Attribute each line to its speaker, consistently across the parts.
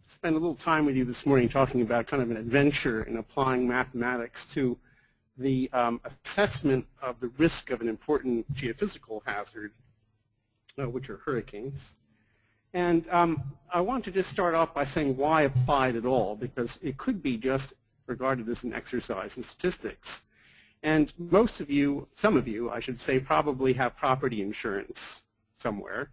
Speaker 1: spend a little time with you this morning talking about kind of an adventure in applying mathematics to the assessment of the risk of an important geophysical hazard, which are hurricanes. And I want to just start off by saying why apply it at all, because it could be just regarded as an exercise in statistics. And most of you, some of you, I should say, probably have property insurance somewhere.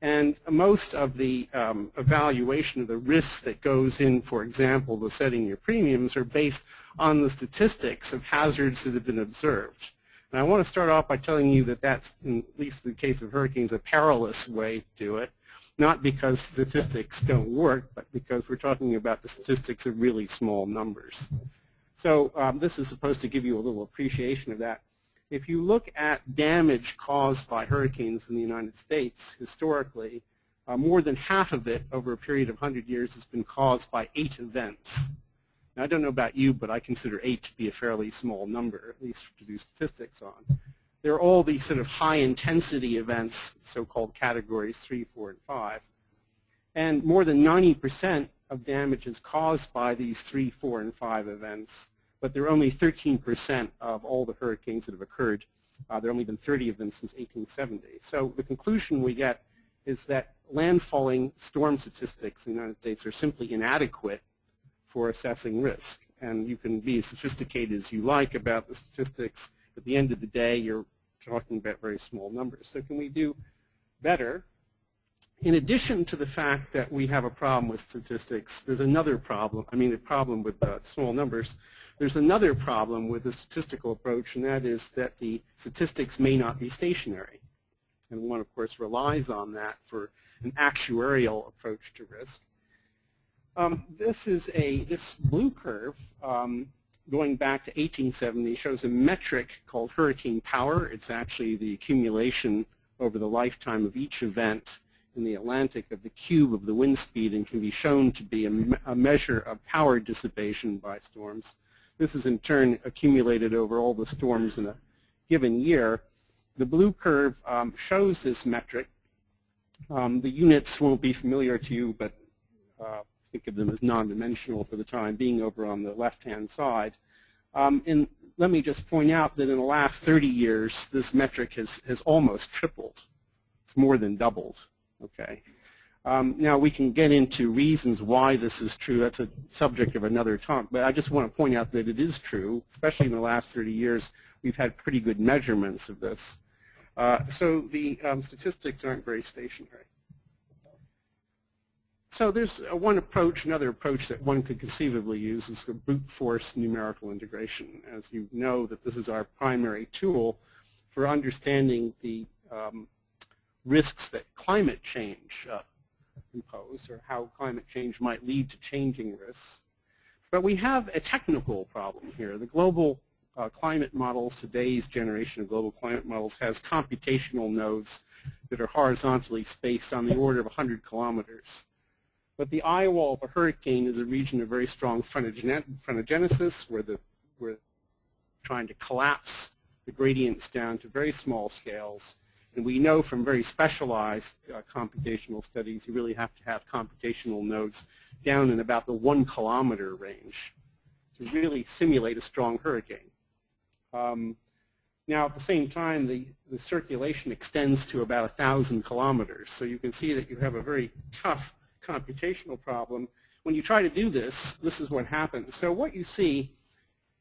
Speaker 1: And most of the evaluation of the risks that goes in, for example, the setting your premiums are based on the statistics of hazards that have been observed. And I want to start off by telling you that that's, in at least in the case of hurricanes, a perilous way to do it. Not because statistics don't work, but because we're talking about the statistics of really small numbers. So this is supposed to give you a little appreciation of that. If you look at damage caused by hurricanes in the United States, historically, more than half of it over a period of 100 years has been caused by 8 events. Now, I don't know about you, but I consider 8 to be a fairly small number, at least to do statistics on. There are all these sort of high-intensity events, so-called categories 3, 4, and 5. And more than 90% of damage is caused by these 3, 4, and 5 events, but there are only 13% of all the hurricanes that have occurred. There have only been 30 of them since 1870. So the conclusion we get is that landfalling storm statistics in the United States are simply inadequate for assessing risk. And you can be as sophisticated as you like about the statistics. At the end of the day, you're talking about very small numbers. So can we do better? In addition to the fact that we have a problem with statistics, there's another problem. I mean, the problem with small numbers. There's another problem with the statistical approach, and that is that the statistics may not be stationary. And one, of course, relies on that for an actuarial approach to risk. This blue curve, going back to 1870, shows a metric called hurricane power. It's actually the accumulation over the lifetime of each event in the Atlantic of the cube of the wind speed, and can be shown to be a measure of power dissipation by storms. This is in turn accumulated over all the storms in a given year. The blue curve shows this metric. The units won't be familiar to you, but think of them as non-dimensional for the time being over on the left-hand side. And let me just point out that in the last 30 years, this metric has almost tripled. It's more than doubled. Okay. Now we can get into reasons why this is true. That's a subject of another talk. But I just want to point out that it is true, especially in the last 30 years. We've had pretty good measurements of this. So the statistics aren't very stationary. So there's another approach that one could conceivably use is brute force numerical integration. As you know, that this is our primary tool for understanding the risks that climate change impose, or how climate change might lead to changing risks. But we have a technical problem here. The global climate models, today's generation of global climate models, has computational nodes that are horizontally spaced on the order of 100 kilometers. But the eye wall of a hurricane is a region of very strong frontogenesis, where we're trying to collapse the gradients down to very small scales. And we know from very specialized computational studies, you really have to have computational nodes down in about the 1 kilometer range to really simulate a strong hurricane. Now, at the same time, the circulation extends to about 1,000 kilometers. So you can see that you have a very tough computational problem. When you try to do this, this is what happens. So what you see,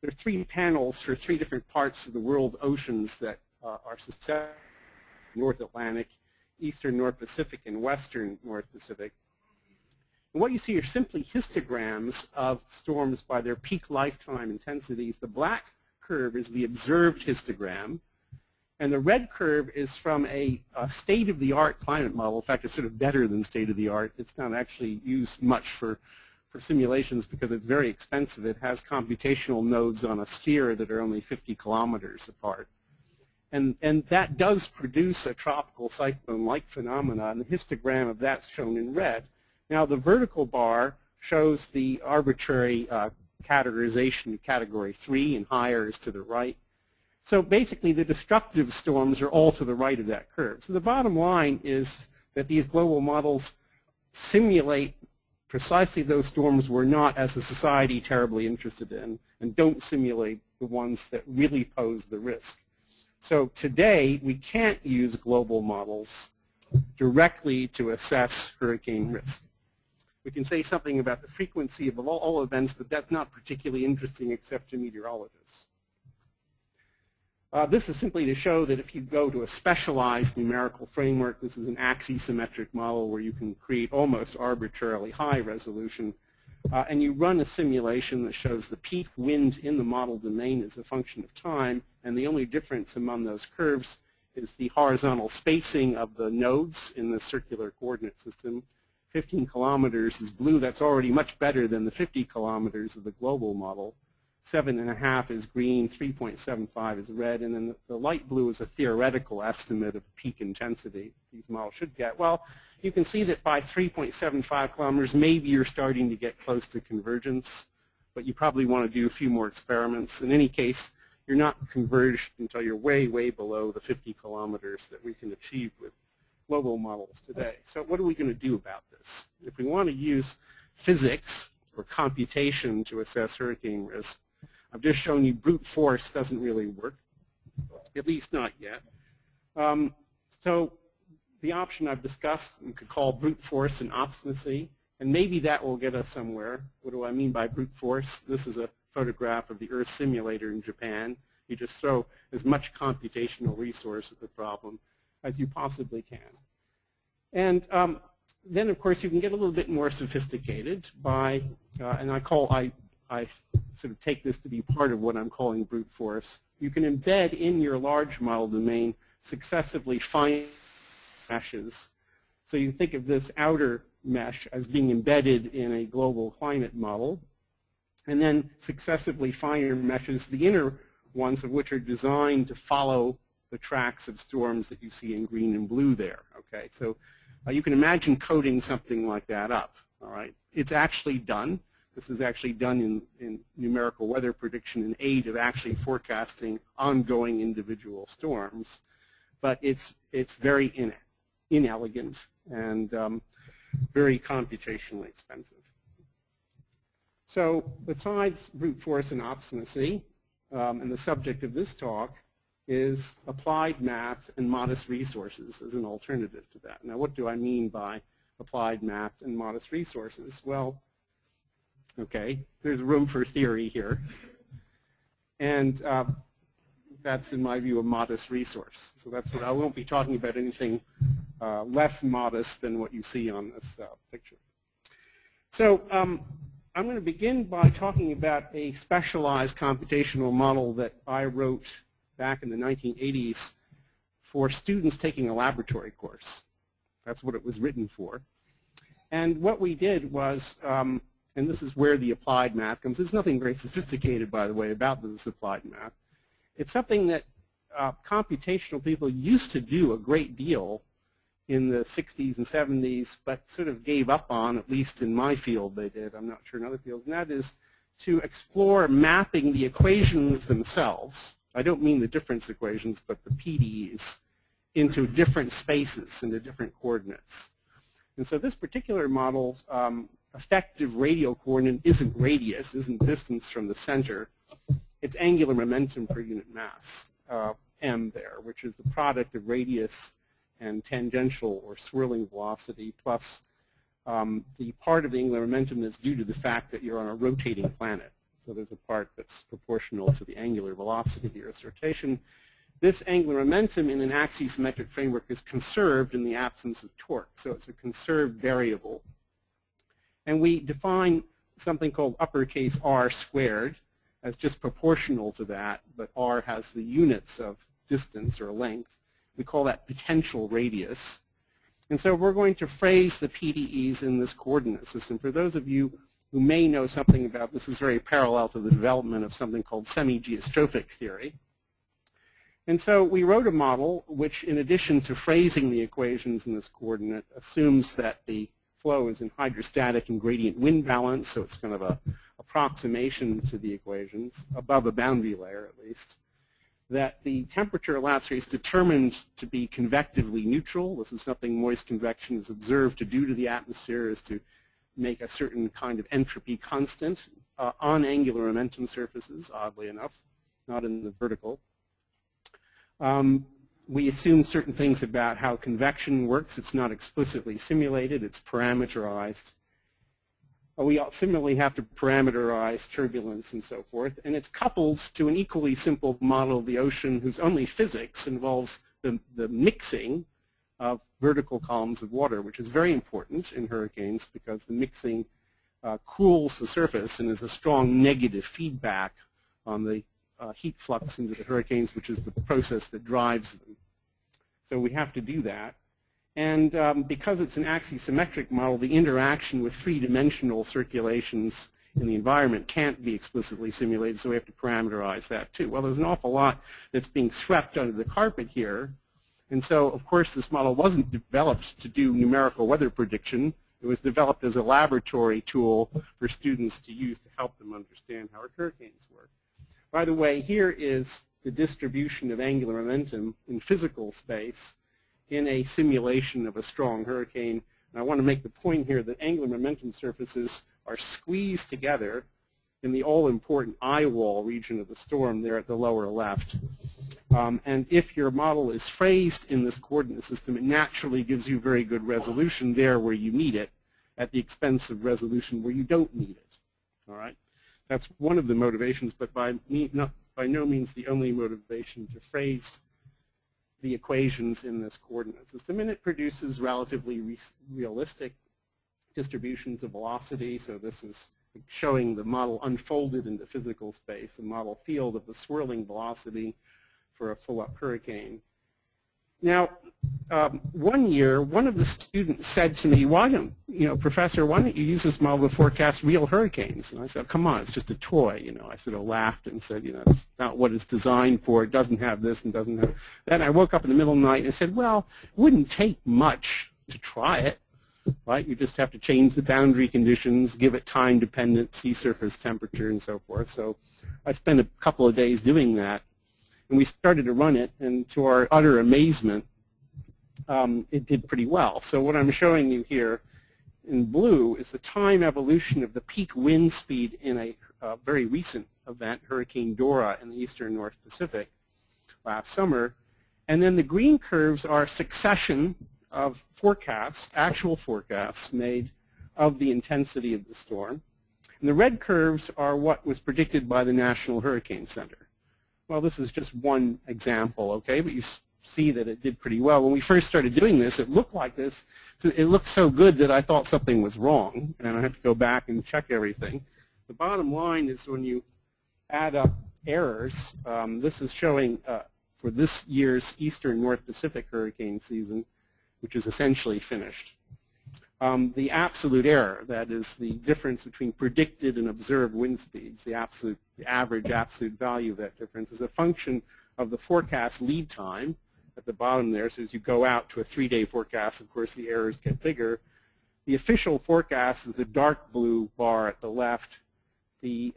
Speaker 1: there are 3 panels for 3 different parts of the world's oceans that are susceptible: North Atlantic, Eastern North Pacific, and Western North Pacific. And what you see are simply histograms of storms by their peak lifetime intensities. The black curve is the observed histogram, and the red curve is from a state-of-the-art climate model. In fact, it's sort of better than state-of-the-art. It's not actually used much for simulations because it's very expensive. It has computational nodes on a sphere that are only 50 kilometers apart. And that does produce a tropical cyclone-like phenomenon. The histogram of that's shown in red. Now, the vertical bar shows the arbitrary categorization, category 3, and higher is to the right. So basically, the destructive storms are all to the right of that curve. So the bottom line is that these global models simulate precisely those storms we're not, as a society, terribly interested in, and don't simulate the ones that really pose the risk. So today, we can't use global models directly to assess hurricane risk. We can say something about the frequency of all events, but that's not particularly interesting except to meteorologists. This is simply to show that if you go to a specialized numerical framework, this is an axisymmetric model where you can create almost arbitrarily high resolution, and you run a simulation that shows the peak wind in the model domain is a function of time, and the only difference among those curves is the horizontal spacing of the nodes in the circular coordinate system. 15 kilometers is blue. That's already much better than the 50 kilometers of the global model. 7.5 is green, 3.75 is red, and then the light blue is a theoretical estimate of peak intensity these models should get. Well, you can see that by 3.75 kilometers, maybe you're starting to get close to convergence, but you probably want to do a few more experiments. In any case, you're not converged until you're way, way below the 50 kilometers that we can achieve with global models today. So what are we going to do about this? If we want to use physics or computation to assess hurricane risk, I've just shown you brute force doesn't really work, at least not yet. So the option I've discussed, we could call brute force and obstinacy, and maybe that will get us somewhere. What do I mean by brute force? This is a photograph of the Earth simulator in Japan. You just throw as much computational resource at the problem as you possibly can. And then, of course, you can get a little bit more sophisticated by, and I sort of take this to be part of what I'm calling brute force. You can embed in your large model domain successively fine meshes. So you think of this outer mesh as being embedded in a global climate model, and then successively finer meshes, the inner ones of which are designed to follow the tracks of storms that you see in green and blue there. Okay, so you can imagine coding something like that up. All right, it's actually done. This is actually done in numerical weather prediction in aid of actually forecasting ongoing individual storms, but it's very inelegant and very computationally expensive. So besides brute force and obstinacy, and the subject of this talk is applied math and modest resources as an alternative to that. Now, what do I mean by applied math and modest resources? Well, okay, there's room for theory here. And that's, in my view, a modest resource. So that's what I won't be talking about anything less modest than what you see on this picture. So I'm going to begin by talking about a specialized computational model that I wrote back in the 1980s for students taking a laboratory course. That's what it was written for. And what we did was, and this is where the applied math comes. There's nothing very sophisticated, by the way, about this applied math. It's something that computational people used to do a great deal in the 60s and 70s, but sort of gave up on, at least in my field they did. I'm not sure in other fields. And that is to explore mapping the equations themselves. I don't mean the difference equations, but the PDEs into different spaces, into different coordinates. And so this particular model's effective radial coordinate isn't radius, isn't distance from the center. It's angular momentum per unit mass, m there, which is the product of radius and tangential or swirling velocity plus the part of the angular momentum that's due to the fact that you're on a rotating planet. So there's a part that's proportional to the angular velocity of the Earth's rotation. This angular momentum in an axisymmetric framework is conserved in the absence of torque. So it's a conserved variable. And we define something called uppercase R squared as just proportional to that, but R has the units of distance or length. We call that potential radius. And so we're going to phrase the PDEs in this coordinate system. For those of you who may know something about this, is very parallel to the development of something called semi-geostrophic theory. And so we wrote a model which, in addition to phrasing the equations in this coordinate, assumes that the flow is in hydrostatic and gradient wind balance, so it's kind of a approximation to the equations, above a boundary layer at least. That the temperature elapsed rate is determined to be convectively neutral. This is something moist convection is observed to do to the atmosphere, is to make a certain kind of entropy constant on angular momentum surfaces, oddly enough, not in the vertical. We assume certain things about how convection works. It's not explicitly simulated, it's parameterized. We similarly have to parameterize turbulence and so forth, and it's coupled to an equally simple model of the ocean whose only physics involves the mixing of vertical columns of water, which is very important in hurricanes because the mixing cools the surface and is a strong negative feedback on the heat flux into the hurricanes, which is the process that drives them. So we have to do that. And because it's an axisymmetric model, the interaction with three-dimensional circulations in the environment can't be explicitly simulated, so we have to parameterize that too. Well, there's an awful lot that's being swept under the carpet here. And so, of course, this model wasn't developed to do numerical weather prediction. It was developed as a laboratory tool for students to use to help them understand how hurricanes work. By the way, here is the distribution of angular momentum in physical space in a simulation of a strong hurricane. And I want to make the point here that angular momentum surfaces are squeezed together in the all-important eye wall region of the storm there at the lower left. And if your model is phrased in this coordinate system, it naturally gives you very good resolution there where you need it, at the expense of resolution where you don't need it. All right? That's one of the motivations, but by no means the only motivation to phrase the equations in this coordinate system. And it produces relatively realistic distributions of velocity. So this is showing the model unfolded into physical space, a model field of the swirling velocity for a full-up hurricane. Now, one year, one of the students said to me, Professor, why don't you use this model to forecast real hurricanes? And I said, come on, it's just a toy. I sort of laughed and said, it's not what it's designed for. It doesn't have this and doesn't have. Then I woke up in the middle of the night and said, well, it wouldn't take much to try it, right? You just have to change the boundary conditions, give it time-dependent sea surface temperature and so forth. So I spent a couple of days doing that. And we started to run it, and to our utter amazement, it did pretty well. So what I'm showing you here in blue is the time evolution of the peak wind speed in a very recent event, Hurricane Dora in the eastern North Pacific last summer. And then the green curves are a succession of forecasts, actual forecasts made of the intensity of the storm. And the red curves are what was predicted by the National Hurricane Center. Well, this is just one example, okay, but you see that it did pretty well. When we first started doing this, it looked like this. It looked so good that I thought something was wrong, and I had to go back and check everything. The bottom line is when you add up errors, this is showing for this year's eastern North Pacific hurricane season, which is essentially finished. The absolute error, that is the difference between predicted and observed wind speeds, the average absolute value of that difference, is a function of the forecast lead time at the bottom there. So as you go out to a 3-day forecast, of course, the errors get bigger. The official forecast is the dark blue bar at the left. The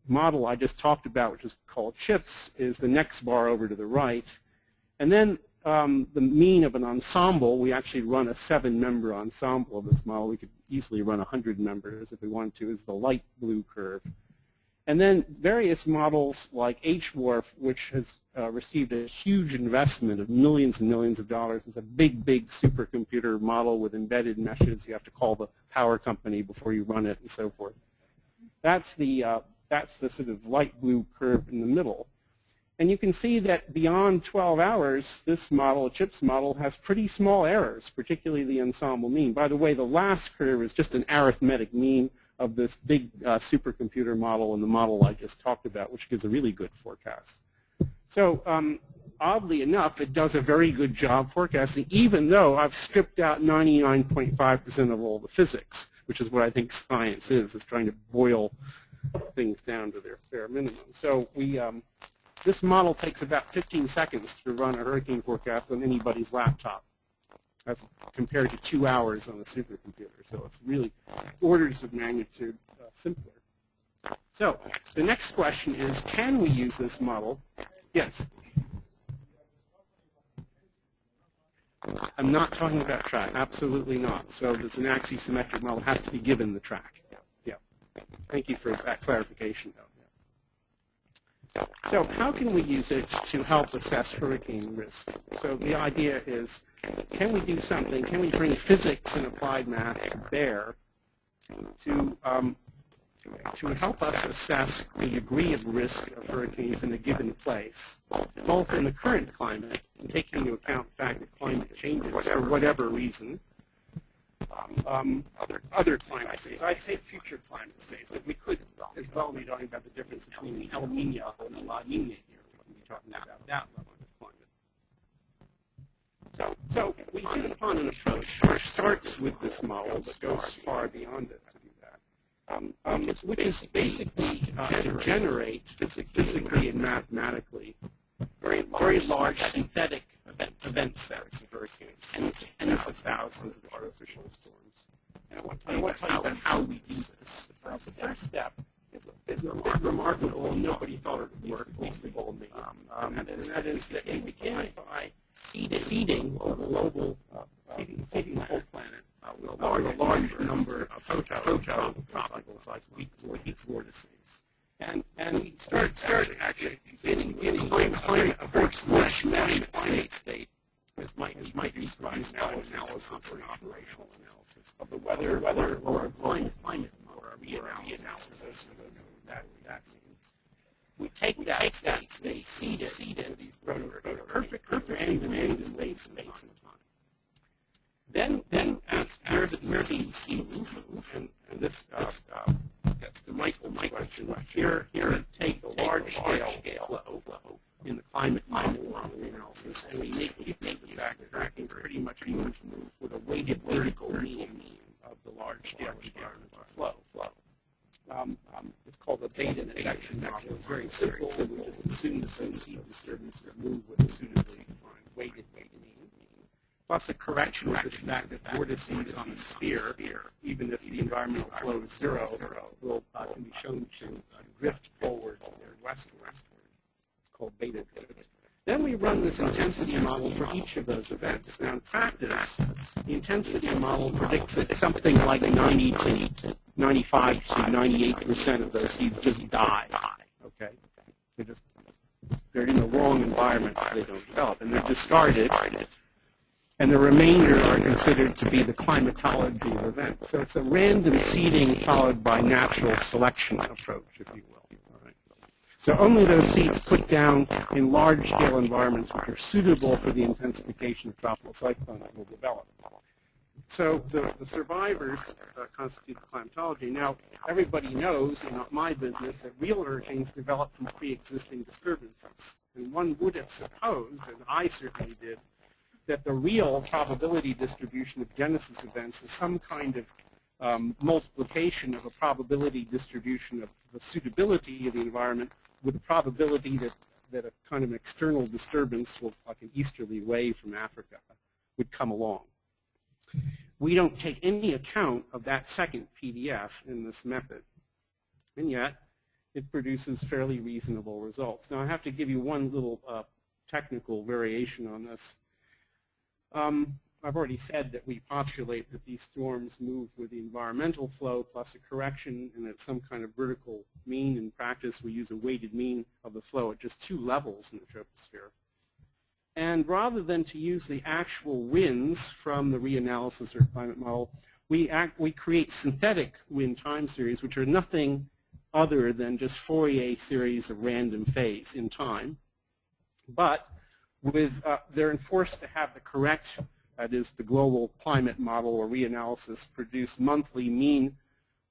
Speaker 1: model I just talked about, which is called CHIPS, is the next bar over to the right. And then the mean of an ensemble, we actually run a 7-member ensemble of this model. We could easily run 100 members if we wanted to, is the light blue curve. And then various models like HWRF, which has received a huge investment of millions and millions of dollars. It's a big, big supercomputer model with embedded meshes. You have to call the power company before you run it and so forth. That's the sort of light blue curve in the middle. And you can see that beyond 12 hours, this model, a CHIPS model, has pretty small errors, particularly the ensemble mean. By the way, the last curve is just an arithmetic mean of this big supercomputer model and the model I just talked about, which gives a really good forecast. So oddly enough, it does a very good job forecasting, even though I've stripped out 99.5% of all the physics, which is what I think science is. It's trying to boil things down to their bare minimum. So this model takes about 15 seconds to run a hurricane forecast on anybody's laptop. That's compared to 2 hours on a supercomputer. So it's really orders of magnitude simpler. So the next question is, can we use this model? Yes? I'm not talking about track. Absolutely not. So there's an axisymmetric model has to be given the track. Yeah. Thank you for that clarification, though. So how can we use it to help assess hurricane risk? So the idea is, can we do something? Can we bring physics and applied math to bear to help us assess the degree of risk of hurricanes in a given place, both in the current climate and taking into account the fact that climate changes for whatever reason, other climate states. I say future climate states, but we could as well be talking about the difference between El Nino and La Nina here. We can be talking about that level of climate. So we hit upon an approach which starts with this model but goes far beyond it to do that, which is basically to generate physically and mathematically very large synthetic event sets of hurricanes, tens of thousands of artificial storms. And I want to tell you about how we do this. The first step is a bit remarkable, and nobody thought it would work, at least they told me. And that is that we begin by seeding the global, seeding the whole planet with a large number of tropical sized weak vortices. And we start actually getting climate of climate state, as might be described now as operational analysis of the weather or climate or a reanalysis for that means. We take that state, seed it these perfect random space and time. Then as where the seeds move, and this gets to Michael's question. Here take the large scale flow in the climate model analysis, and we make the fact that hurricanes pretty much move with a weighted vertical mean of the large scale environmental flow. It's called the beta injection model. It's very simple. We just assume the seed disturbances move with a suitably defined weighted mean. Plus a correction with the fact that vortices on a sphere, even if the environmental flow is zero, can be shown to drift forward or westward. It's called beta drift. Then we run this intensity model for each of those events. Now in practice, the intensity model predicts that something like 90 to 95 to 98% of those seeds just die. Okay, they're in the wrong environment, so they don't develop, and they're discarded. And the remainder are considered to be the climatology of events. So it's a random seeding followed by natural selection approach, if you will. All right. So only those seeds put down in large-scale environments which are suitable for the intensification of tropical cyclones will develop. So the survivors constitute the climatology. Now, everybody knows in my business that real hurricanes develop from pre-existing disturbances. And one would have supposed, and I certainly did, that the real probability distribution of genesis events is some kind of multiplication of a probability distribution of the suitability of the environment with a probability that a kind of external disturbance, like an easterly wave from Africa, would come along. We don't take any account of that second PDF in this method, and yet it produces fairly reasonable results. Now I have to give you one little technical variation on this. I've already said that we postulate that these storms move with the environmental flow plus a correction, and at some kind of vertical mean. In practice, we use a weighted mean of the flow at just 2 levels in the troposphere. And rather than to use the actual winds from the reanalysis or climate model, we create synthetic wind time series, which are nothing other than just Fourier series of random phase in time. But they're enforced to have the correct, that is the global climate model or reanalysis, produce monthly mean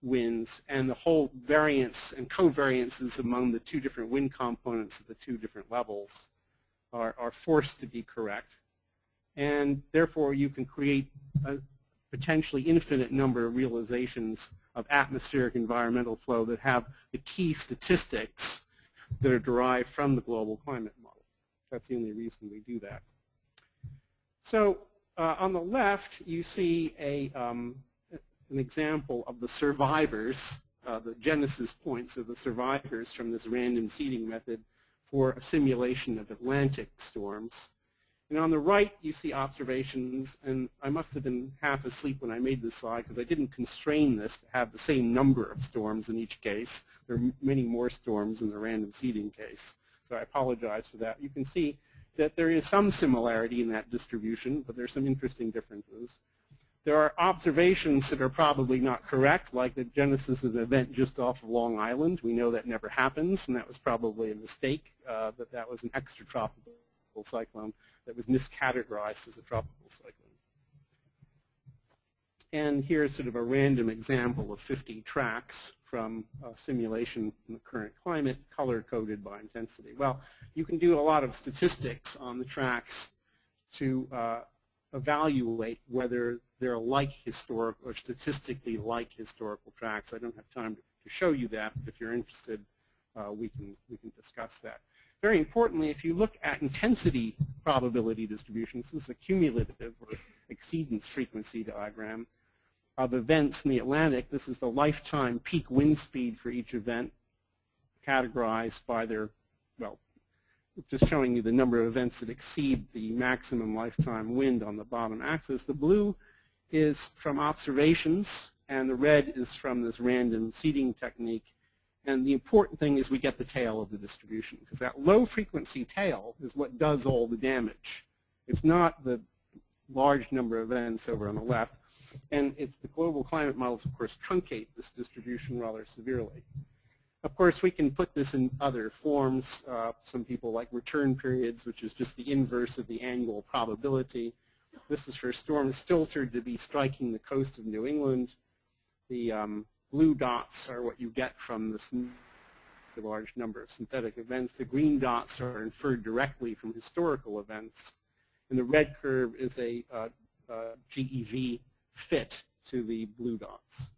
Speaker 1: winds, and the whole variance and covariances among the 2 different wind components at the 2 different levels are forced to be correct. And therefore you can create a potentially infinite number of realizations of atmospheric environmental flow that have the key statistics that are derived from the global climate model. That's the only reason we do that. So on the left, you see an example of the survivors, the genesis points of the survivors from this random seeding method for a simulation of Atlantic storms. And on the right, you see observations, and I must have been half asleep when I made this slide because I didn't constrain this to have the same number of storms in each case. There are many more storms in the random seeding case, so I apologize for that. You can see that there is some similarity in that distribution, but there are some interesting differences. There are observations that are probably not correct, like the genesis of an event just off of Long Island. We know that never happens, and that was probably a mistake, that was an extratropical cyclone that was miscategorized as a tropical cyclone. And here's sort of a random example of 50 tracks from a simulation in the current climate, color-coded by intensity. Well, you can do a lot of statistics on the tracks to evaluate whether they're like historic or statistically like historical tracks. I don't have time to show you that, but if you're interested, we can discuss that. Very importantly, if you look at intensity probability distributions, this is a cumulative or exceedance frequency diagram of events in the Atlantic. This is the lifetime peak wind speed for each event, categorized by their, well, just showing you the number of events that exceed the maximum lifetime wind on the bottom axis. The blue is from observations, and the red is from this random seeding technique. And the important thing is we get the tail of the distribution, because that low frequency tail is what does all the damage. It's not the large number of events over on the left. And it's the global climate models, of course, truncate this distribution rather severely. Of course, we can put this in other forms. Some people like return periods, which is just the inverse of the annual probability. This is for storms filtered to be striking the coast of New England. The blue dots are what you get from the large number of synthetic events. The green dots are inferred directly from historical events. And the red curve is a GeV fit to the blue dots.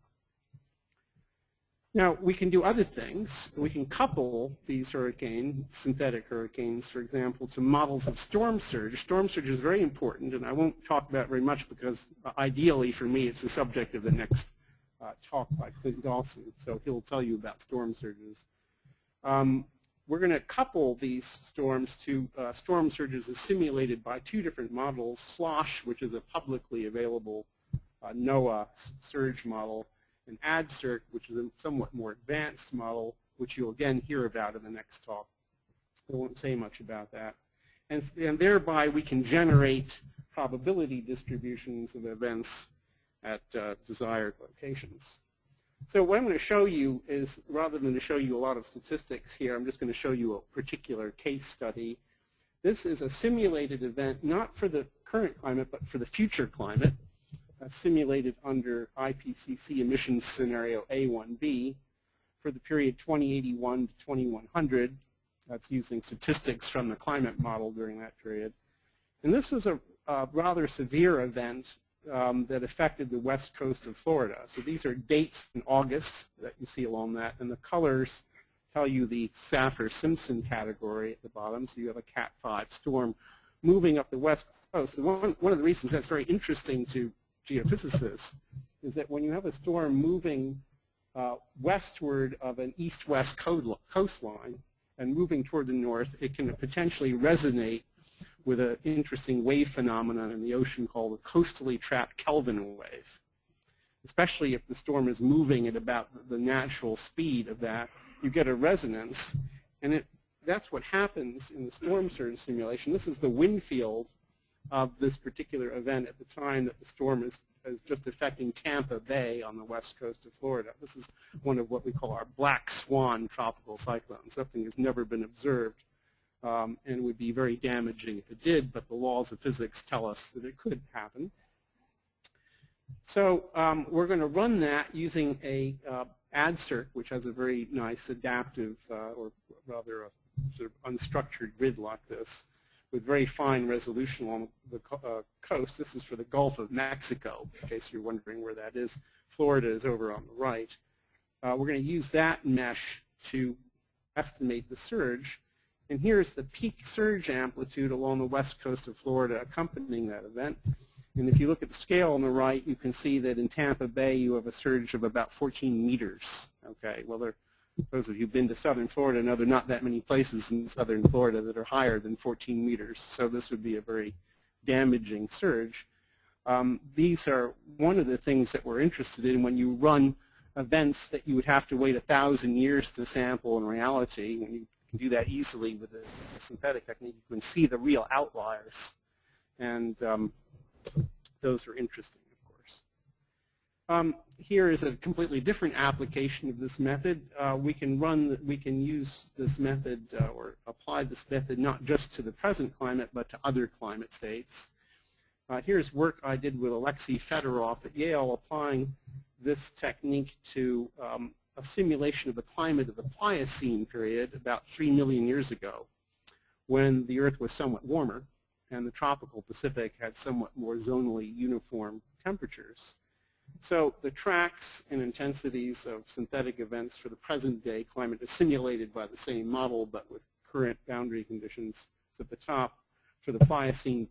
Speaker 1: Now, we can do other things. We can couple these synthetic hurricanes, for example, to models of storm surge. Storm surge is very important, and I won't talk about it very much because ideally for me it's the subject of the next talk by Clint Dawson, so he'll tell you about storm surges. We're going to couple these storms to storm surges as simulated by two different models, SLOSH, which is a publicly available NOAA surge model, and ADCIRC, which is a somewhat more advanced model, which you'll again hear about in the next talk. I won't say much about that. And thereby we can generate probability distributions of events at desired locations. So what I'm going to show you is, rather than to show you a lot of statistics here, I'm just going to show you a particular case study. This is a simulated event, not for the current climate, but for the future climate, simulated under IPCC emissions scenario A1B for the period 2081 to 2100. That's using statistics from the climate model during that period. And this was a rather severe event that affected the west coast of Florida. So these are dates in August that you see along that, and the colors tell you the Saffir-Simpson category at the bottom. So you have a Cat 5 storm moving up the west coast. One of the reasons that's very interesting to geophysicists is that when you have a storm moving westward of an east-west coastline and moving toward the north, it can potentially resonate with an interesting wave phenomenon in the ocean called the coastally trapped Kelvin wave. Especially if the storm is moving at about the natural speed of that, you get a resonance, and that's what happens in the storm surge simulation. This is the wind field of this particular event at the time that the storm is just affecting Tampa Bay on the west coast of Florida. This is one of what we call our black swan tropical cyclones, something that's never been observed and would be very damaging if it did, but the laws of physics tell us that it could happen. So we're going to run that using a ADCIRC, which has a very nice adaptive, or rather a sort of unstructured grid like this, with very fine resolution along the coast. This is for the Gulf of Mexico, in case you're wondering where that is. Florida is over on the right. We're going to use that mesh to estimate the surge. And here's the peak surge amplitude along the west coast of Florida accompanying that event. And if you look at the scale on the right, you can see that in Tampa Bay you have a surge of about 14 meters. Okay, well, Those of you who've been to southern Florida know there are not that many places in southern Florida that are higher than 14 meters, so this would be a very damaging surge. These are one of the things that we're interested in when you run events that you would have to wait 1,000 years to sample in reality. When you can do that easily with a synthetic technique, you can see the real outliers, and those are interesting, of course. Here is a completely different application of this method. We can use this method or apply this method not just to the present climate, but to other climate states. Here's work I did with Alexei Fedorov at Yale, applying this technique to a simulation of the climate of the Pliocene period about 3 million years ago, when the Earth was somewhat warmer and the tropical Pacific had somewhat more zonally uniform temperatures. So the tracks and intensities of synthetic events for the present day climate is simulated by the same model, but with current boundary conditions at the top. For the Pliocene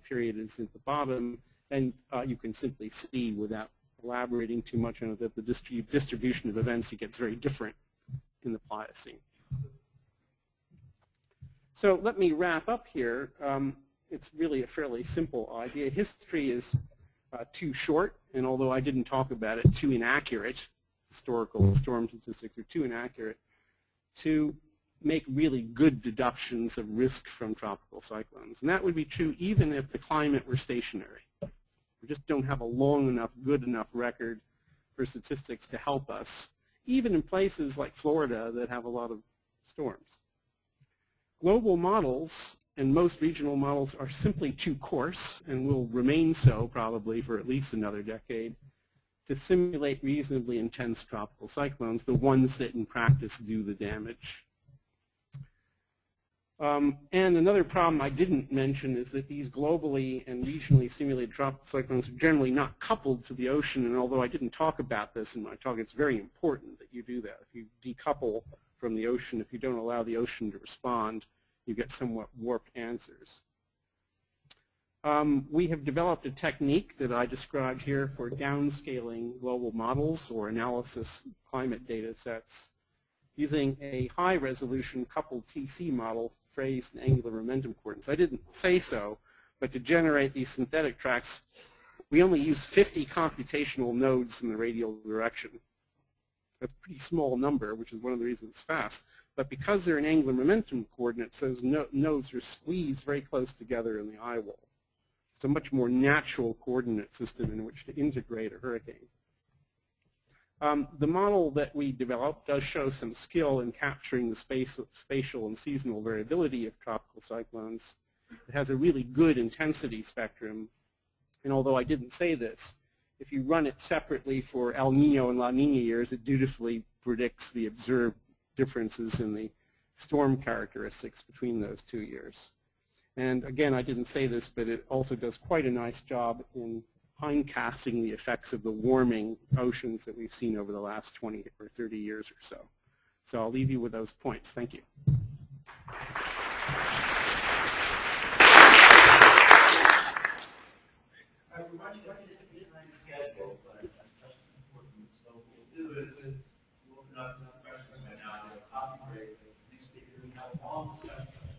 Speaker 1: period is at the bottom, and you can simply see, without elaborating too much on it, that the distribution of events gets very different in the Pliocene. So let me wrap up here. It's really a fairly simple idea. History is too short, and although I didn't talk about it, too inaccurate. Historical storm statistics are too inaccurate to make really good deductions of risk from tropical cyclones. And that would be true even if the climate were stationary. We just don't have a long enough, good enough record for statistics to help us, even in places like Florida that have a lot of storms. Global models and most regional models are simply too coarse, and will remain so probably for at least another decade, to simulate reasonably intense tropical cyclones, the ones that in practice do the damage. And another problem I didn't mention is that these globally and regionally simulated tropical cyclones are generally not coupled to the ocean, and although I didn't talk about this in my talk, it's very important that you do that. If you decouple from the ocean, if you don't allow the ocean to respond, you get somewhat warped answers. We have developed a technique that I described here for downscaling global models or analysis climate data sets using a high-resolution coupled TC model phrased in angular momentum coordinates. I didn't say so, but to generate these synthetic tracks, we only use 50 computational nodes in the radial direction. That's a pretty small number, which is one of the reasons it's fast. But because they're in angular momentum coordinates, those nodes are squeezed very close together in the eye wall. It's a much more natural coordinate system in which to integrate a hurricane. The model that we developed does show some skill in capturing the spatial and seasonal variability of tropical cyclones. It has a really good intensity spectrum, and although I didn't say this, if you run it separately for El Nino and La Nina years, it dutifully predicts the observed differences in the storm characteristics between those 2 years. And again, I didn't say this, but it also does quite a nice job in hindcasting the effects of the warming oceans that we've seen over the last 20 or 30 years or so. So I'll leave you with those points. Thank you.
Speaker 2: We're running a midnight schedule, but that's just important. So what we'll do is we'll open up to questions right now. We'll copy break. Next speaker, we have a long discussion.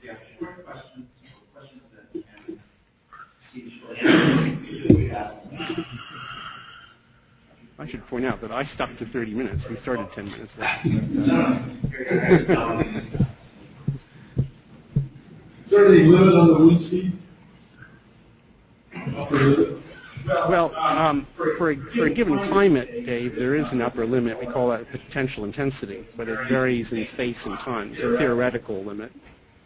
Speaker 2: Yeah, short questions or questions that can see short answers.
Speaker 1: I should point out that I stuck to 30 minutes. We started 10 minutes late.
Speaker 3: Is there any limit on the wind speed?
Speaker 1: Well, for a given climate, Dave, there is an upper limit. We call that potential intensity, but it varies in space and time. It's a theoretical limit.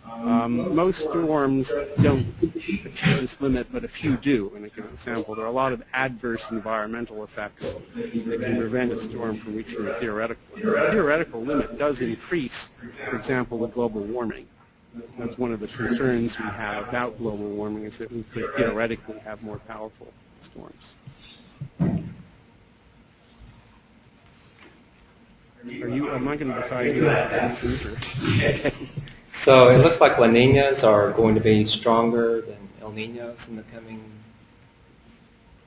Speaker 1: Most storms don't achieve this limit, but a few do in a given sample. There are a lot of adverse environmental effects that can prevent a storm from reaching a theoretical limit. The theoretical limit does increase, for example, with global warming. That's one of the concerns we have about global warming, is that we could theoretically have more powerful storms. Am I going to decide who answer?
Speaker 4: So it looks like La Ninas are going to be stronger than El Ninos in the coming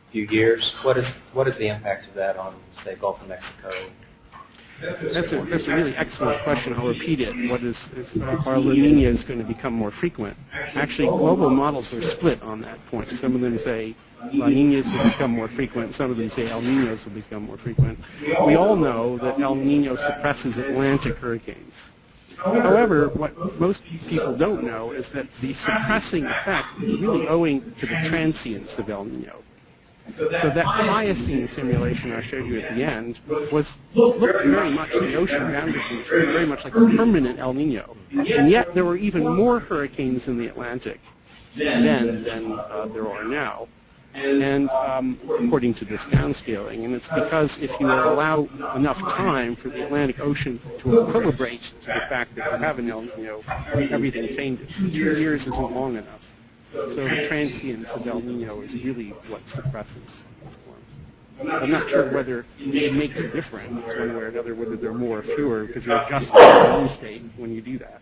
Speaker 4: few years. What is the impact of that on, say, Gulf of Mexico?
Speaker 1: That's a really excellent question. I'll repeat it. Are La Niñas going to become more frequent? Actually, global models are split on that point. Some of them say La Niñas will become more frequent. Some of them say El Niños will become more frequent. We all know that El Niño suppresses Atlantic hurricanes. However, what most people don't know is that the suppressing effect is really owing to the transience of El Niño. So that Pliocene simulation I showed you at the end looked very much, the ocean boundary conditions, very much like a permanent El Niño. And yet there were even more hurricanes in the Atlantic then than there are now. And according to this downscaling, and it's because if you allow enough time for the Atlantic Ocean to equilibrate to the fact that you have an El Niño, everything changes. 2 years isn't long enough. So the transience of El Niño is really what suppresses these storms. I'm not sure whether it makes a difference one way or another, whether they're more or fewer, because you're adjusting the wind state when you do that.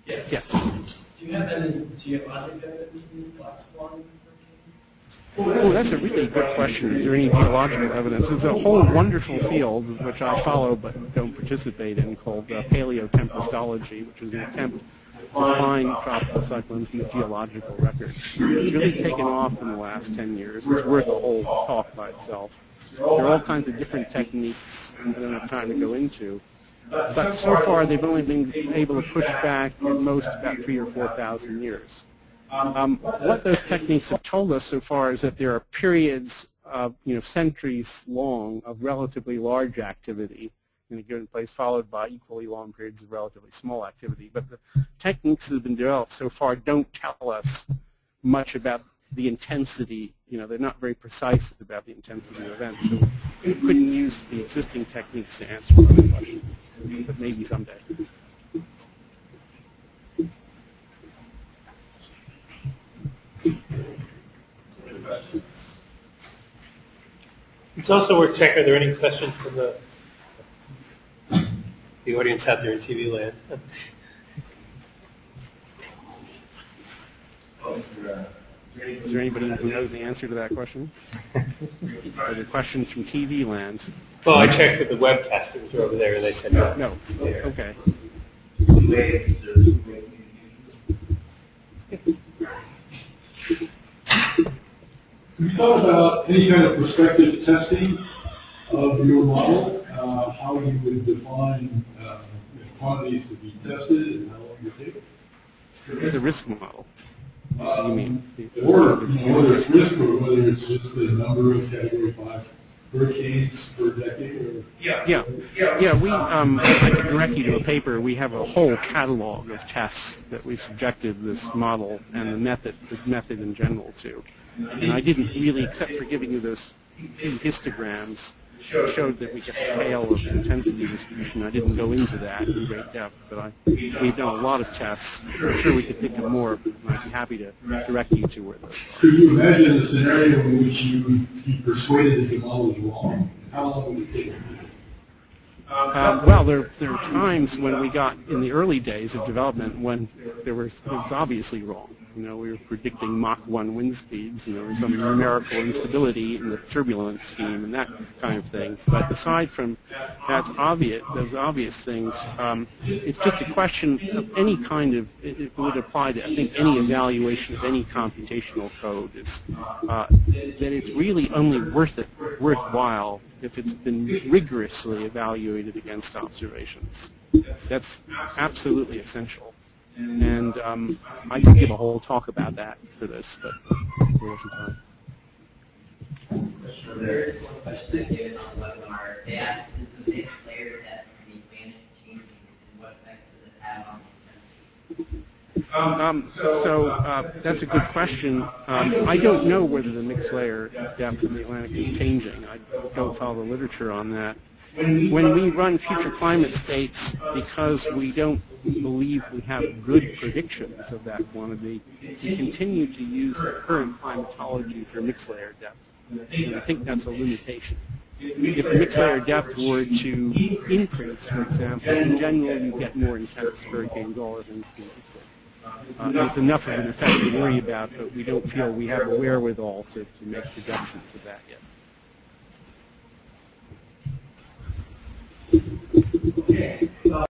Speaker 1: Yes.
Speaker 2: Do you have any geologic evidence of these black swan hurricanes?
Speaker 1: Oh, that's a really good question. Is there any geological evidence? There's a whole wonderful field, which I follow but don't participate in, called paleotempestology, which is an attempt to find tropical cyclones in the geological record. It's really taken off in the last 10 years. It's worth a whole talk by itself. There are all kinds of different techniques I don't have time to go into. But so far, they've only been able to push back at most about 3,000 or 4,000 years. What those techniques have told us so far is that there are periods of centuries long of relatively large activity in a given place, followed by equally long periods of relatively small activity. But the techniques that have been developed so far don't tell us much about the intensity. They're not very precise about the intensity of events, so we couldn't use the existing techniques to answer that question. But maybe someday.
Speaker 5: It's also worth checking, are there any questions from the audience out there in TV land?
Speaker 1: Is there anybody who knows the answer to that question? Are there questions from TV land?
Speaker 5: Well, I checked with the webcasters over there, and they said no.
Speaker 1: No. Okay.
Speaker 3: Have you thought about any kind of prospective testing of your model? How you would define quantities to be tested and how long it would take?
Speaker 1: The risk model. What do you mean?
Speaker 3: Or whether it's risk or whether it's just the number of Category 5 hurricanes per decade? Or?
Speaker 1: Yeah. I could direct you to a paper. We have a whole catalog of tests that we've subjected this model and the method in general to. And I didn't really, except for giving you those few histograms, showed that we get the tail of intensity distribution. I didn't go into that in great depth, but we've done a lot of tests. I'm sure we could think of more, but I'd be happy to direct you to where those are.
Speaker 3: Could you imagine a scenario in which you would be persuaded that the model is wrong? How long would it take?
Speaker 1: Well, there are times when we got, in the early days of development, when it was obviously wrong. We were predicting Mach 1 wind speeds, and there was some numerical instability in the turbulence scheme and that kind of thing. But aside from those obvious things, it's just a question of any kind of, it would apply to, I think, any evaluation of any computational code, is that it's really only worthwhile if it's been rigorously evaluated against observations. That's absolutely essential. And I could give a whole talk about that for this, but there wasn't time.
Speaker 6: There is one question I gave on the webinar. They asked, is the mixed layer depth of the planet changing, and what effect does it have on the intensity?
Speaker 1: That's a good question. I don't know whether the mixed layer depth of the Atlantic is changing. I don't follow the literature on that. When we run future climate states, because we don't believe we have good predictions of that quantity, we continue to use the current climatology for mixed layer depth. And I think that's a limitation. If the mixed layer depth were to increase, for example, in general you get more intense hurricanes, all other things being equal. It's enough of an effect to worry about, but we don't feel we have a wherewithal to make projections of that yet.